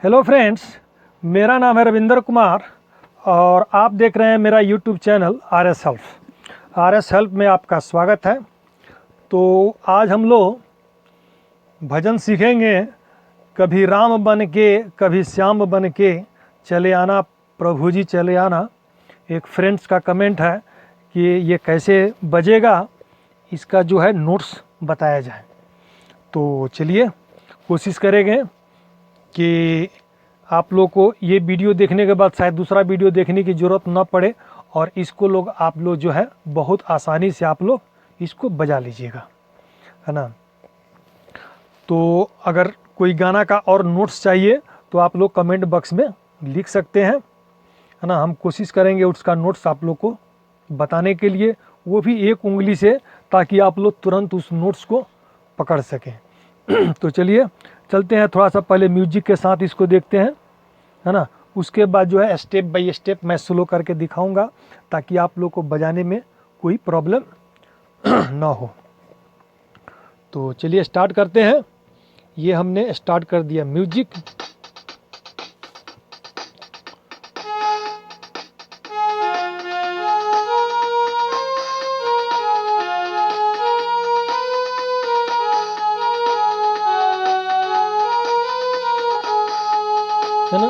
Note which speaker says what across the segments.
Speaker 1: Hello friends, मेरा नाम है रविंदर कुमार और आप देख रहे हैं मेरा YouTube channel R S help में आपका स्वागत है। तो आज हम लोग भजन सीखेंगे। कभी राम बन के कभी श्याम बन के चले आना प्रभु जी चले आना। एक फ्रेंड्स का कमेंट है कि ये कैसे बजेगा, इसका जो है नोट्स बताया जाए। तो चलिए कोशिश करेंगे कि आप लोग को ये वीडियो देखने के बाद शायद दूसरा वीडियो देखने की ज़रूरत ना पड़े और इसको आप लोग जो है बहुत आसानी से आप लोग इसको बजा लीजिएगा, है ना। तो अगर कोई गाना का और नोट्स चाहिए तो आप लोग कमेंट बॉक्स में लिख सकते हैं, है ना। हम कोशिश करेंगे उसका नोट्स आप लोग को बताने के लिए, वो भी एक उंगली से, ताकि आप लोग तुरंत उस नोट्स को पकड़ सकें। तो चलिए चलते हैं, थोड़ा सा पहले म्यूजिक के साथ इसको देखते हैं, है ना। उसके बाद जो है स्टेप बाय स्टेप मैं स्लो करके दिखाऊंगा ताकि आप लोग को बजाने में कोई प्रॉब्लम ना हो। तो चलिए स्टार्ट करते हैं। ये हमने स्टार्ट कर दिया म्यूजिक। है ना।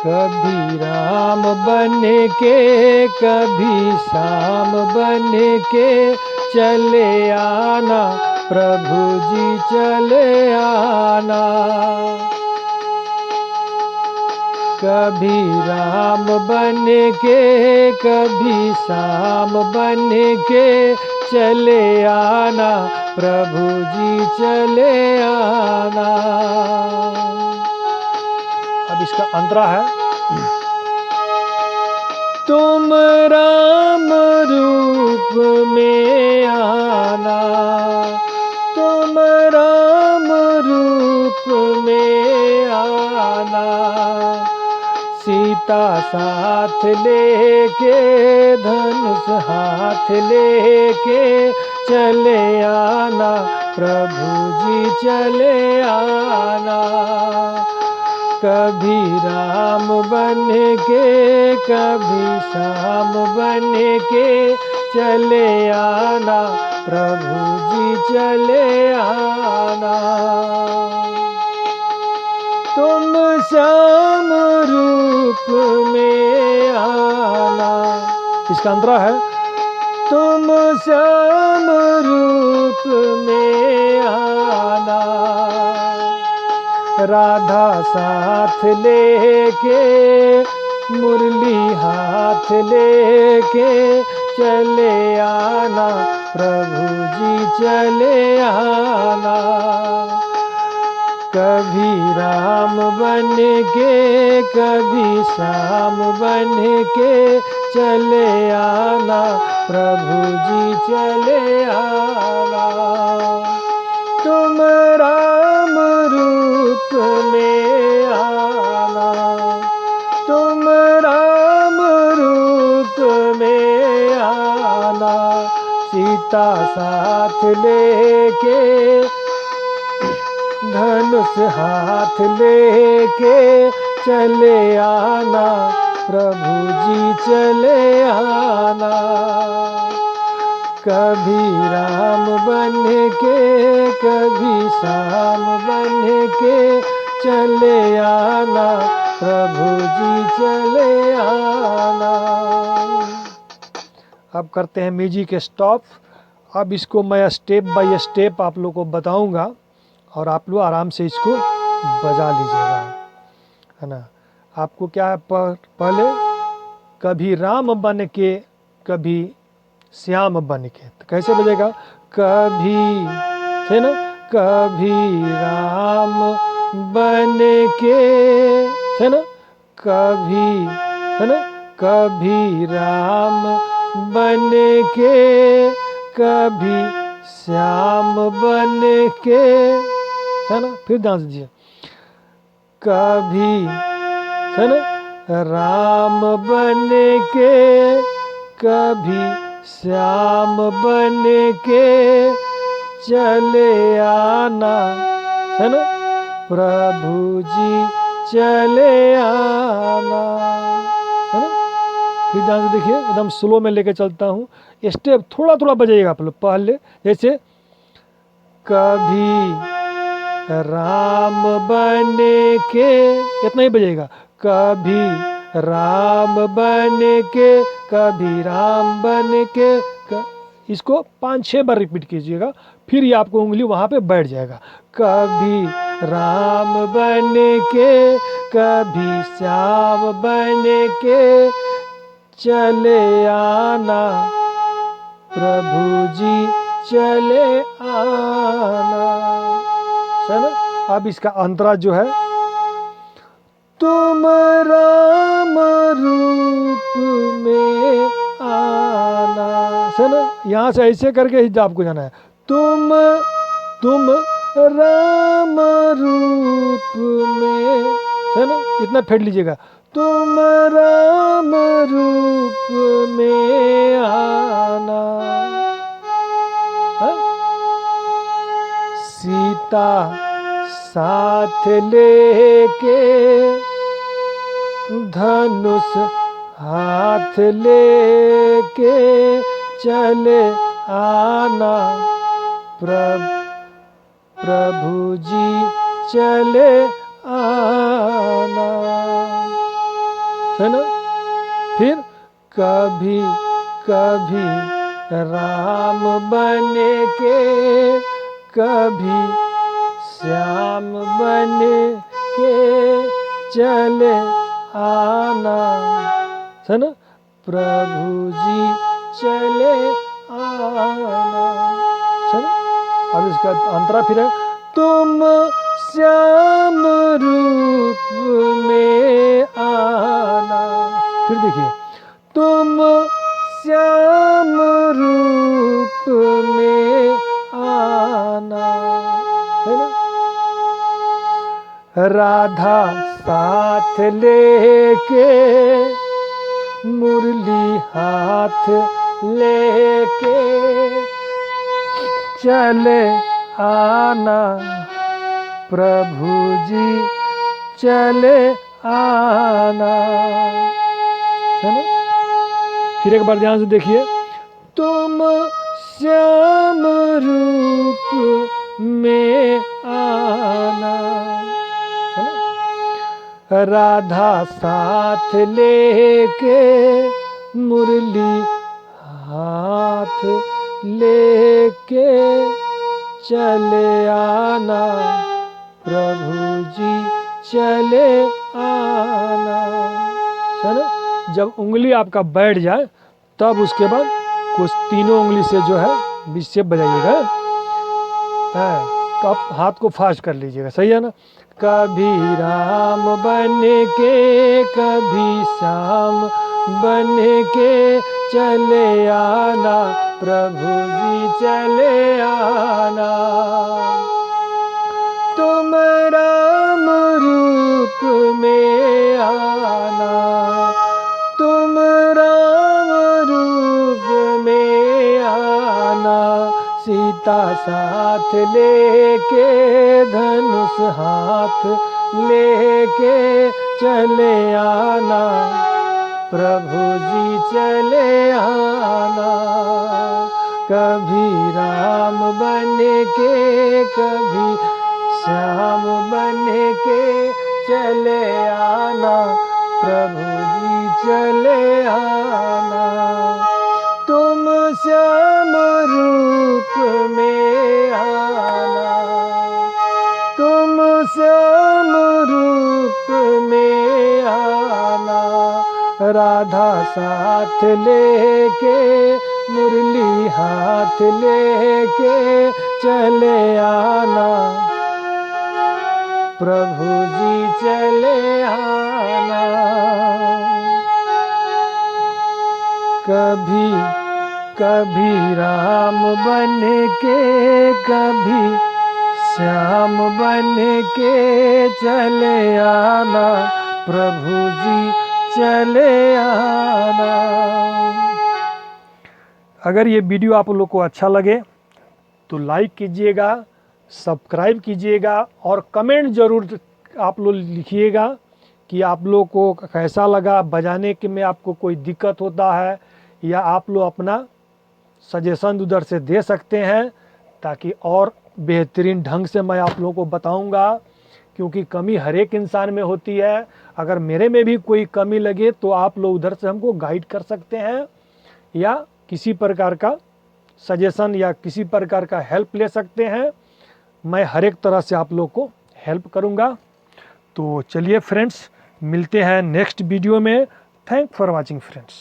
Speaker 1: कभी राम बने के कभी श्याम बने के चले आना प्रभु जी चले आना। कभी राम बने के कभी श्याम बने के चले आना प्रभु जी चले आना। अब इसका अंतरा है। तुम राम रूप में आना, तुम राम रूप में आना। सीता साथ लेके धनुष हाथ लेके चले आना प्रभु जी चले आना। कभी राम बने के कभी श्याम बने के चले आना प्रभु जी चले आना। तुम श्याम रूप में आना। इसका अंतरा है। तुम श्याम रूप में आना। राधा साथ लेके मुरली हाथ लेके चले आना प्रभु जी चले आना। कभी राम बने के कभी श्याम बने के चले आना प्रभु जी चले आना। तुम राम रूप में आना, तुम राम रूप में आना। सीता साथ लेके धनुष हाथ लेके चले आना प्रभु जी चले आना। कभी राम बने के कभी श्याम बने के चले आना प्रभु जी चले आना। अब करते हैं म्यूजिक स्टॉप। अब इसको मैं स्टेप बाय स्टेप आप लोग को बताऊंगा और आप लोग आराम से इसको बजा लीजिएगा, है ना। आपको क्या है, पहले कभी राम बन के कभी श्याम बन के, तो कैसे बजेगा। कभी, है ना, कभी राम बन के, है ना, कभी, है ना, कभी राम बन के कभी श्याम बन के, है ना। फिर डांस दीजिए। कभी, है ना, राम बन के कभी श्याम बन के चले आना है ना, प्रभु जी चले आना, है ना। फिर ध्यान से देखिए, एकदम स्लो में लेके चलता हूँ, स्टेप थोड़ा थोड़ा बजाइएगा आप लोग पहले, जैसे कभी राम बने के, इतना ही बजेगा, कभी राम बने के, कभी राम बने के इसको 5-6 बार रिपीट कीजिएगा, फिर ये आपको उंगली वहाँ पे बैठ जाएगा। कभी राम बने के, कभी श्याम बने के चले आना, प्रभु जी चले आना, है ना। अब इसका अंतरा जो है, तुम राम रूप में आना, है ना। यहाँ से ऐसे करके ही आपको जाना है, तुम राम रूप में, है ना, इतना फेंट लीजिएगा, तुम राम रूप में आना, है? सीता साथ लेके, धनुष हाथ लेके चले आना, प्रभु जी चले आना, है ना। फिर कभी कभी राम बने के, कभी श्याम बने के चले आना, है ना, प्रभु जी चले आना, है ना। अब इसका अंतरा फिर है, तुम श्याम रूप में आना, फिर देखिए, तुम श्याम रूप में आना, है ना। राधा साथ लेके, मुरली हाथ लेके चले आना, प्रभु जी चले आना, है ना। फिर एक बार ध्यान से देखिए, तुम श्याम रूप में आना, है ना। राधा साथ लेके, मुरली हाथ लेके चले आना, प्रभु जी चले आना, है ना। जब उंगली आपका बैठ जाए तब उसके बाद कुछ तीनों उंगली से जो है बीच से बजाइएगा, तो आप हाथ को फास्ट कर लीजिएगा, सही है ना। कभी राम बने के, कभी श्याम बने के चले आना, प्रभु जी चले आना, तुम राम रूप में आना, तुम राम रूप में आना, सीता साथ लेके, धनुष हाथ लेके चले आना, प्रभु जी चले आना, कभी राम बने के, कभी श्याम बने के चले आना, प्रभु जी चले आना, तुम श्याम रूप में आना, तुम श्याम रूप में आना, राधा साथ लेके, मुरली हाथ लेके चले आना, प्रभु जी चले आना, कभी कभी राम बने के, कभी श्याम बने के चले आना, प्रभु जी चले आना। अगर ये वीडियो आप लोग को अच्छा लगे तो लाइक कीजिएगा, सब्सक्राइब कीजिएगा और कमेंट ज़रूर आप लोग लिखिएगा कि आप लोग को कैसा लगा बजाने के में, आपको कोई दिक्कत होता है या आप लोग अपना सजेशन उधर से दे सकते हैं, ताकि और बेहतरीन ढंग से मैं आप लोगों को बताऊंगा। क्योंकि कमी हर एक इंसान में होती है, अगर मेरे में भी कोई कमी लगे तो आप लोग उधर से हमको गाइड कर सकते हैं या किसी प्रकार का सजेशन या किसी प्रकार का हेल्प ले सकते हैं। मैं हर एक तरह से आप लोग को हेल्प करूंगा। तो चलिए फ्रेंड्स, मिलते हैं नेक्स्ट वीडियो में। Thank for watching friends.